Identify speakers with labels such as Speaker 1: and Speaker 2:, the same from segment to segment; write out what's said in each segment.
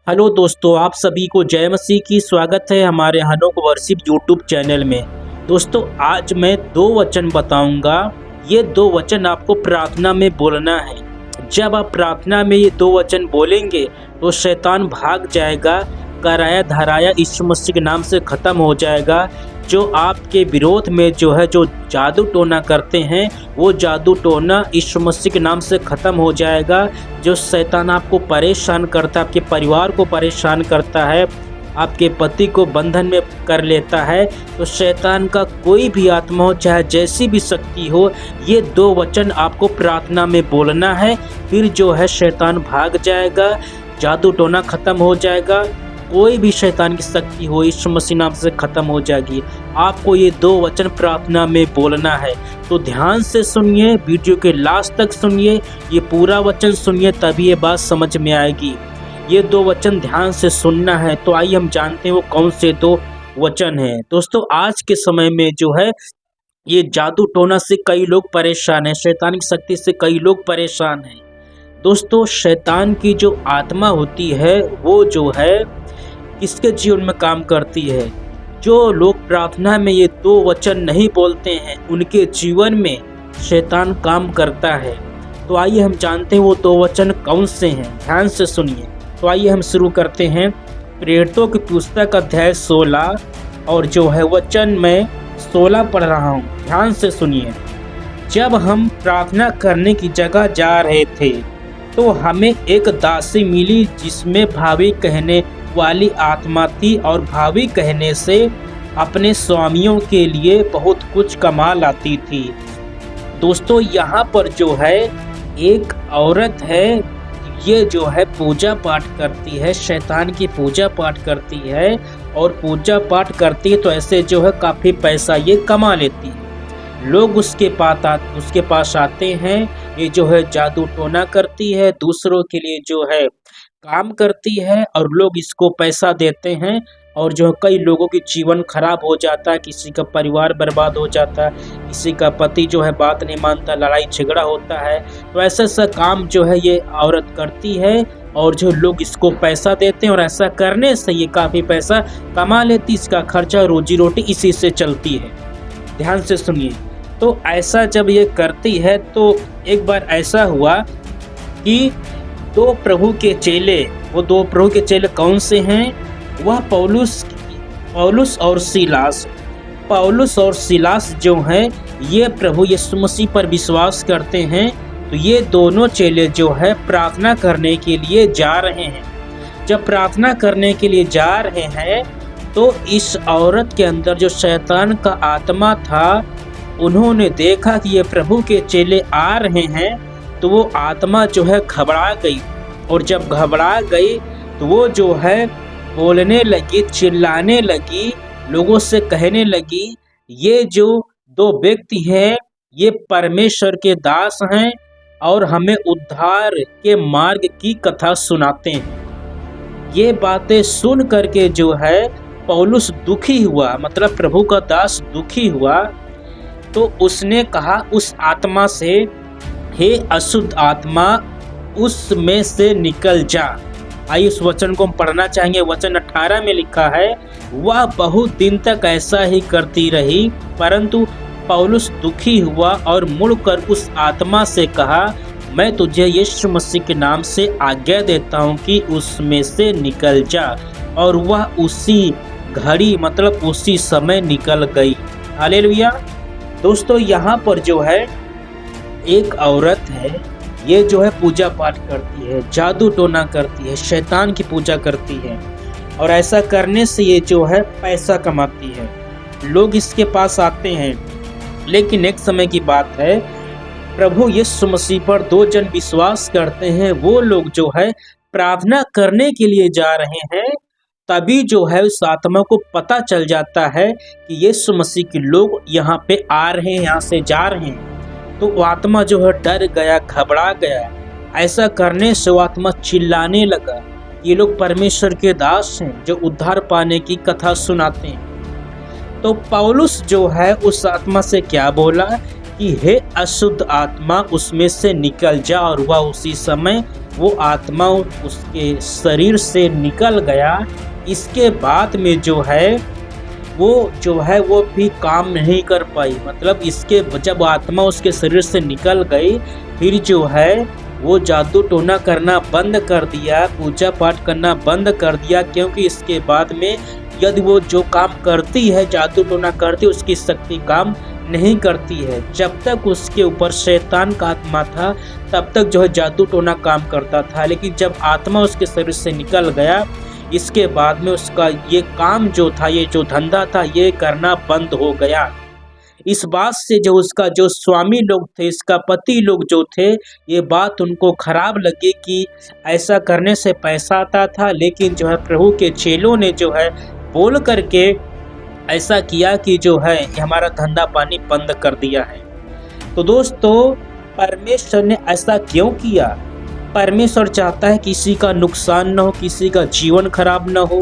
Speaker 1: Hello दोस्तों, आप सभी को जय मसीह की स्वागत है हमारे हनोक वर्शिप यूट्यूब चैनल में। दोस्तों, आज मैं दो वचन बताऊंगा। ये दो वचन आपको प्रार्थना में बोलना है। जब आप प्रार्थना में ये दो वचन बोलेंगे तो शैतान भाग जाएगा, कराया धराया यीशु मसीह के नाम से ख़त्म हो जाएगा। जो आपके विरोध में जो जादू टोना करते हैं, वो जादू टोना यीशु मसीह के नाम से ख़त्म हो जाएगा। जो शैतान आपको परेशान करता है, आपके परिवार को परेशान करता है, आपके पति को बंधन में कर लेता है, तो शैतान का कोई भी आत्मा हो, चाहे जैसी भी शक्ति हो, ये दो वचन आपको प्रार्थना में बोलना है। फिर शैतान भाग जाएगा, जादू टोना ख़त्म हो जाएगा। कोई भी शैतान की शक्ति हो यीशु मसीह नाम से ख़त्म हो जाएगी। आपको ये दो वचन प्रार्थना में बोलना है, तो ध्यान से सुनिए, वीडियो के लास्ट तक सुनिए, ये पूरा वचन सुनिए, तभी ये बात समझ में आएगी। ये दो वचन ध्यान से सुनना है। तो आइए हम जानते हैं वो कौन से दो वचन हैं। दोस्तों, आज के समय में ये जादू टोना से कई लोग परेशान हैं, शैतान की शक्ति से कई लोग परेशान हैं। दोस्तों, शैतान की जो आत्मा होती है वो किसके जीवन में काम करती है? जो लोग प्रार्थना में ये दो वचन नहीं बोलते हैं, उनके जीवन में शैतान काम करता है। तो आइए हम जानते हैं वो दो वचन कौन से हैं। ध्यान से सुनिए। तो आइए हम शुरू करते हैं। प्रेरितों की पुस्तक अध्याय 16 और वचन मैं 16 पढ़ रहा हूँ। ध्यान से सुनिए। जब हम प्रार्थना करने की जगह जा रहे थे तो हमें एक दासी मिली जिसमें भावी कहने वाली आत्मा थी और भावी कहने से अपने स्वामियों के लिए बहुत कुछ कमा लाती थी। दोस्तों, यहाँ पर एक औरत है, ये पूजा पाठ करती है, शैतान की पूजा पाठ करती है, और पूजा पाठ करती है तो ऐसे काफ़ी पैसा ये कमा लेती है। लोग उसके पास आते हैं। ये जादू टोना करती है, दूसरों के लिए काम करती है, और लोग इसको पैसा देते हैं, और कई लोगों की जीवन खराब हो जाता है, किसी का परिवार बर्बाद हो जाता है, किसी का पति बात नहीं मानता, लड़ाई झगड़ा होता है। तो ऐसा काम ये औरत करती है, और लोग इसको पैसा देते हैं, और ऐसा करने से ये काफ़ी पैसा कमा लेती, इसका खर्चा रोजी रोटी इसी से चलती है। ध्यान से सुनिए। तो ऐसा जब ये करती है तो एक बार ऐसा हुआ कि दो प्रभु के चेले कौन से हैं? वह पौलुस और सीलास। पौलुस और सीलास ये प्रभु यीशु मसीह पर विश्वास करते हैं। तो ये दोनों चेले प्रार्थना करने के लिए जा रहे हैं। जब प्रार्थना करने के लिए जा रहे हैं तो इस औरत के अंदर जो शैतान का आत्मा था, उन्होंने देखा कि ये प्रभु के चेले आ रहे हैं, तो वो आत्मा घबरा गई, और जब घबरा गई तो वो बोलने लगी, चिल्लाने लगी, लोगों से कहने लगी, ये जो दो व्यक्ति हैं ये परमेश्वर के दास हैं और हमें उद्धार के मार्ग की कथा सुनाते हैं। ये बातें सुन करके पौलुस दुखी हुआ, मतलब प्रभु का दास दुखी हुआ। तो उसने कहा उस आत्मा से, हे अशुद्ध आत्मा, उसमें से निकल जा। आइए उस वचन को हम पढ़ना चाहेंगे। वचन 18 में लिखा है, वह बहुत दिन तक ऐसा ही करती रही, परंतु पौलुस दुखी हुआ और मुड़कर उस आत्मा से कहा, मैं तुझे यीशु मसीह के नाम से आज्ञा देता हूँ कि उसमें से निकल जा। और वह उसी घड़ी, मतलब उसी समय निकल गई। हालेलुया। दोस्तों, यहाँ पर एक औरत है, ये पूजा पाठ करती है, जादू टोना करती है, शैतान की पूजा करती है, और ऐसा करने से ये पैसा कमाती है। लोग इसके पास आते हैं। लेकिन एक समय की बात है, प्रभु यीशु मसीह पर दो जन विश्वास करते हैं। वो लोग प्रार्थना करने के लिए जा रहे हैं, तभी उस आत्मा को पता चल जाता है कि यीशु मसीह के लोग यहाँ पे आ रहे हैं, यहाँ से जा रहे हैं। तो वो आत्मा डर गया, घबरा गया। ऐसा करने से वो आत्मा चिल्लाने लगा, ये लोग परमेश्वर के दास हैं जो उद्धार पाने की कथा सुनाते हैं। तो पौलुस उस आत्मा से क्या बोला कि हे अशुद्ध आत्मा, उसमें से निकल जा, और वह उसी समय वो आत्मा उसके शरीर से निकल गया। इसके बाद में जो है वो भी काम नहीं कर पाई। मतलब इसके जब आत्मा उसके शरीर से निकल गई, फिर जो है वो जादू टोना करना बंद कर दिया, पूजा पाठ करना बंद कर दिया। क्योंकि इसके बाद में यदि वो जो काम करती है, जादू टोना करती है, उसकी शक्ति काम नहीं करती है। जब तक उसके ऊपर शैतान का आत्मा था तब तक जो है जादू टोना काम करता था। लेकिन जब आत्मा उसके शरीर से निकल गया, इसके बाद में उसका ये काम जो था, ये जो धंधा था, ये करना बंद हो गया। इस बात से जो उसका जो स्वामी लोग थे, इसका पति लोग जो थे, ये बात उनको खराब लगी कि ऐसा करने से पैसा आता था। लेकिन जो है प्रभु के चेलों ने जो है बोल करके ऐसा किया कि जो है हमारा धंधा पानी बंद कर दिया है। तो दोस्तों, परमेश्वर ने ऐसा क्यों किया? परमेश्वर चाहता है किसी का नुकसान न हो, किसी का जीवन खराब न हो।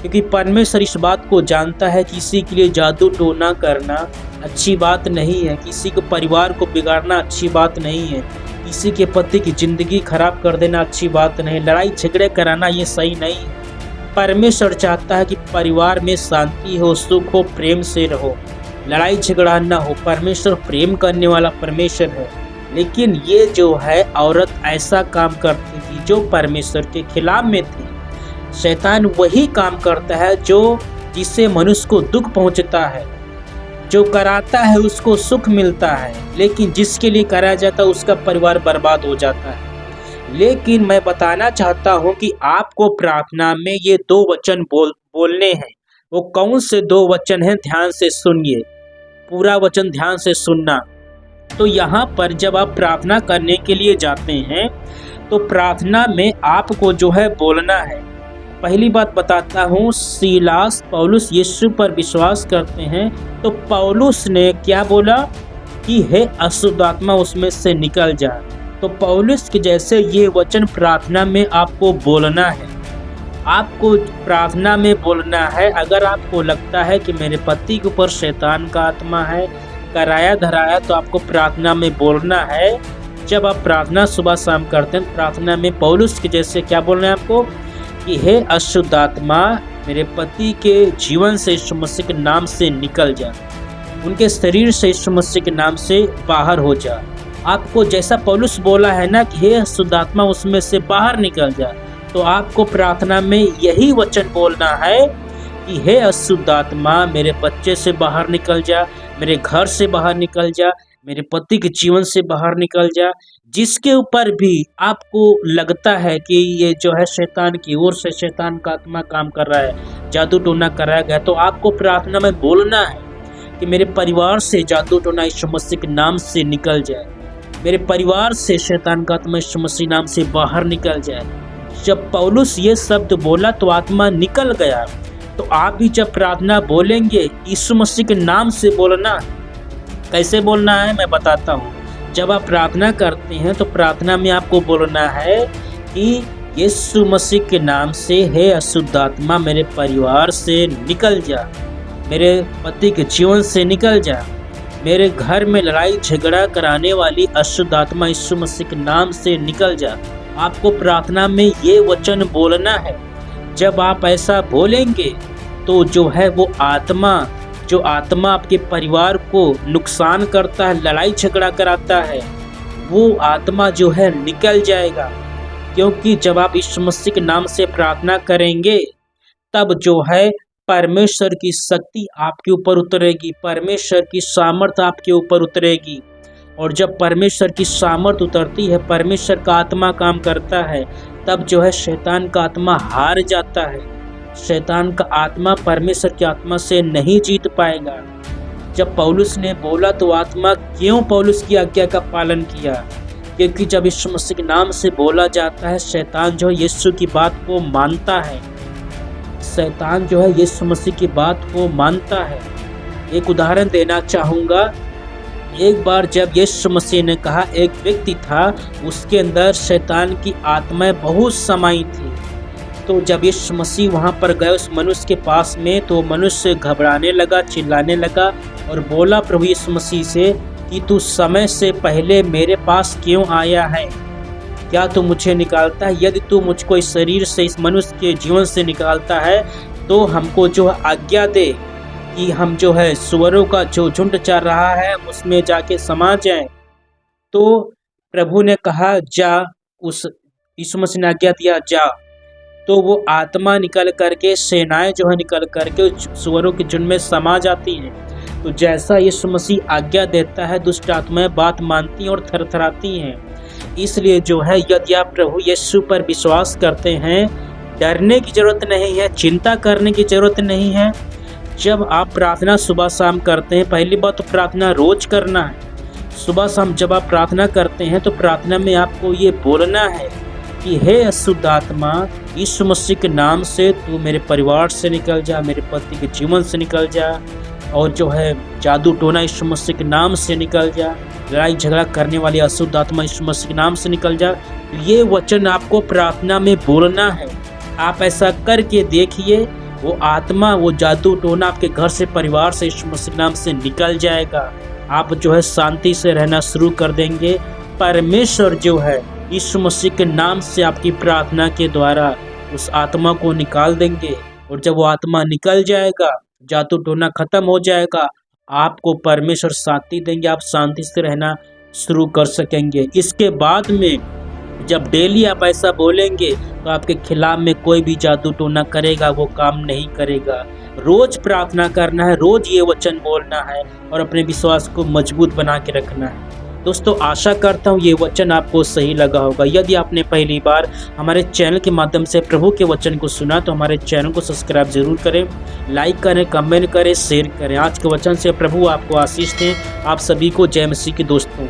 Speaker 1: क्योंकि परमेश्वर इस बात को जानता है किसी के लिए जादू टोना करना अच्छी बात नहीं है, किसी को परिवार को बिगाड़ना अच्छी बात नहीं है, किसी के पति की ज़िंदगी खराब कर देना अच्छी बात नहीं, लड़ाई झगड़े कराना ये सही नहीं है। परमेश्वर चाहता है कि परिवार में शांति हो, सुख हो, प्रेम से रहो, लड़ाई झगड़ा ना हो। परमेश्वर प्रेम करने वाला परमेश्वर है। लेकिन ये जो है औरत ऐसा काम करती थी जो परमेश्वर के खिलाफ में थी। शैतान वही काम करता है जो जिससे मनुष्य को दुख पहुंचता है। जो कराता है उसको सुख मिलता है, लेकिन जिसके लिए कराया जाता है उसका परिवार बर्बाद हो जाता है। लेकिन मैं बताना चाहता हूं कि आपको प्रार्थना में ये 2 वचन बोलने हैं। वो कौन से 2 वचन हैं? ध्यान से सुनिए, पूरा वचन ध्यान से सुनना। तो यहाँ पर जब आप प्रार्थना करने के लिए जाते हैं तो प्रार्थना में आपको जो है बोलना है। पहली बात बताता हूँ, सीलास पौलुस यीशु पर विश्वास करते हैं। तो पौलुस ने क्या बोला कि हे अशुद्ध आत्मा उसमें से निकल जा। तो पौलुस के जैसे ये वचन प्रार्थना में आपको बोलना है। आपको प्रार्थना में बोलना है। अगर आपको लगता है कि मेरे पति के ऊपर शैतान का आत्मा है, कराया धराया, तो आपको प्रार्थना में बोलना है। जब आप प्रार्थना सुबह शाम करते हैं, प्रार्थना में पौलुस के जैसे क्या बोलना है आपको कि हे अशुद्ध आत्मा मेरे पति के जीवन से यीशु मसीह के नाम से निकल जा, उनके शरीर से यीशु मसीह के नाम से बाहर हो जा। आपको जैसा पौलुस बोला है ना कि हे अशुद्ध आत्मा उसमें से बाहर निकल जा, तो आपको प्रार्थना में यही वचन बोलना है कि हे अशुद्ध आत्मा मेरे बच्चे से बाहर निकल जा, मेरे घर से बाहर निकल जा, मेरे पति के जीवन से बाहर निकल जा। जिसके ऊपर भी आपको लगता है कि ये जो है शैतान की ओर से शैतान का आत्मा काम कर रहा है, जादू टोना कराया गया, तो आपको प्रार्थना में बोलना है कि मेरे परिवार से जादू टोना यीशु मसीह के नाम से निकल जाए, मेरे परिवार से शैतान का आत्मा यीशु मसीह नाम से बाहर निकल जाए। जब पौलुस ये शब्द बोला तो आत्मा निकल गया। तो आप भी जब प्रार्थना बोलेंगे यीशु मसीह के नाम से बोलना। कैसे बोलना है मैं बताता हूँ। जब आप प्रार्थना करते हैं तो प्रार्थना में आपको बोलना है कि यीशु मसीह के नाम से हे अशुद्ध आत्मा मेरे परिवार से निकल जा, मेरे पति के जीवन से निकल जा, मेरे घर में लड़ाई झगड़ा कराने वाली अशुद्ध आत्मा यीशु मसीह के नाम से निकल जा। आपको प्रार्थना में ये वचन बोलना है। जब आप ऐसा बोलेंगे तो जो है वो आत्मा, जो आत्मा आपके परिवार को नुकसान करता है, लड़ाई झगड़ा कराता है, वो आत्मा जो है निकल जाएगा। क्योंकि जब आप यीशु मसीह के नाम से प्रार्थना करेंगे तब जो है परमेश्वर की शक्ति आपके ऊपर उतरेगी, परमेश्वर की सामर्थ्य आपके ऊपर उतरेगी। और जब परमेश्वर की सामर्थ्य उतरती है, परमेश्वर का आत्मा काम करता है, तब जो है शैतान का आत्मा हार जाता है। शैतान का आत्मा परमेश्वर की आत्मा से नहीं जीत पाएगा। जब पौलुस ने बोला तो आत्मा क्यों पौलुस की आज्ञा का पालन किया? क्योंकि जब यीशु मसीह के नाम से बोला जाता है, शैतान जो है यीशु की बात को मानता है। शैतान जो है यीशु मसीह की बात को मानता है। एक उदाहरण देना चाहूँगा। एक बार जब यीशु मसीह ने कहा, एक व्यक्ति था उसके अंदर शैतान की आत्माएं बहुत समाई थी। तो जब यीशु मसीह वहाँ पर गए उस मनुष्य के पास में, तो मनुष्य घबराने लगा, चिल्लाने लगा और बोला प्रभु यीशु मसीह से कि तू समय से पहले मेरे पास क्यों आया है? क्या तू मुझे निकालता है? यदि तू मुझको इस शरीर से, इस मनुष्य के जीवन से निकालता है तो हमको जो आज्ञा दे कि हम जो है सुअरों का जो झुंड चल रहा है उसमें जाके समा जाएं। तो प्रभु ने कहा जा, उस यीशु मसीह ने आज्ञा दिया जा। तो वो आत्मा निकल करके, सेनाएं जो है निकल करके सुअरों के झुंड में समा जाती हैं। तो जैसा यीशु मसीह आज्ञा देता है, दुष्ट आत्माएं बात मानती हैं और थरथराती हैं। इसलिए जो है यदि आप प्रभु यीशु पर विश्वास करते हैं, डरने की जरूरत नहीं है, चिंता करने की जरूरत नहीं है। जब आप प्रार्थना सुबह शाम करते हैं, पहली बात तो प्रार्थना रोज करना है। सुबह शाम जब आप प्रार्थना करते हैं तो प्रार्थना में आपको ये बोलना है कि हे अशुद्ध आत्मा, यीशु मसीह के नाम से तू मेरे परिवार से निकल जा, मेरे पति के जीवन से निकल जा, और जो है जादू टोना यीशु मसीह के नाम से निकल जा, लड़ाई झगड़ा करने वाली अशुद्ध आत्मा यीशु मसीह के नाम से निकल जा। ये वचन आपको प्रार्थना में बोलना है। आप ऐसा करके देखिए, वो आत्मा, वो जादू टोना आपके घर से, परिवार से यीशु मसीह के नाम से निकल जाएगा। आप जो है शांति से रहना शुरू कर देंगे। परमेश्वर जो है यीशु मसीह के नाम से आपकी प्रार्थना के द्वारा उस आत्मा को निकाल देंगे, और जब वो आत्मा निकल जाएगा, जादू टोना खत्म हो जाएगा, आपको परमेश्वर शांति देंगे, आप शांति से रहना शुरू कर सकेंगे। इसके बाद में जब डेली आप ऐसा बोलेंगे तो आपके खिलाफ में कोई भी जादू टोना करेगा वो काम नहीं करेगा। रोज प्रार्थना करना है, रोज ये वचन बोलना है और अपने विश्वास को मजबूत बना के रखना है। दोस्तों, आशा करता हूँ ये वचन आपको सही लगा होगा। यदि आपने पहली बार हमारे चैनल के माध्यम से प्रभु के वचन को सुना तो हमारे चैनल को सब्सक्राइब जरूर करें, लाइक करें, कमेंट करें, शेयर करें। आज के वचन से प्रभु आपको आशीष दें। आप सभी को जय मसीह के दोस्तों।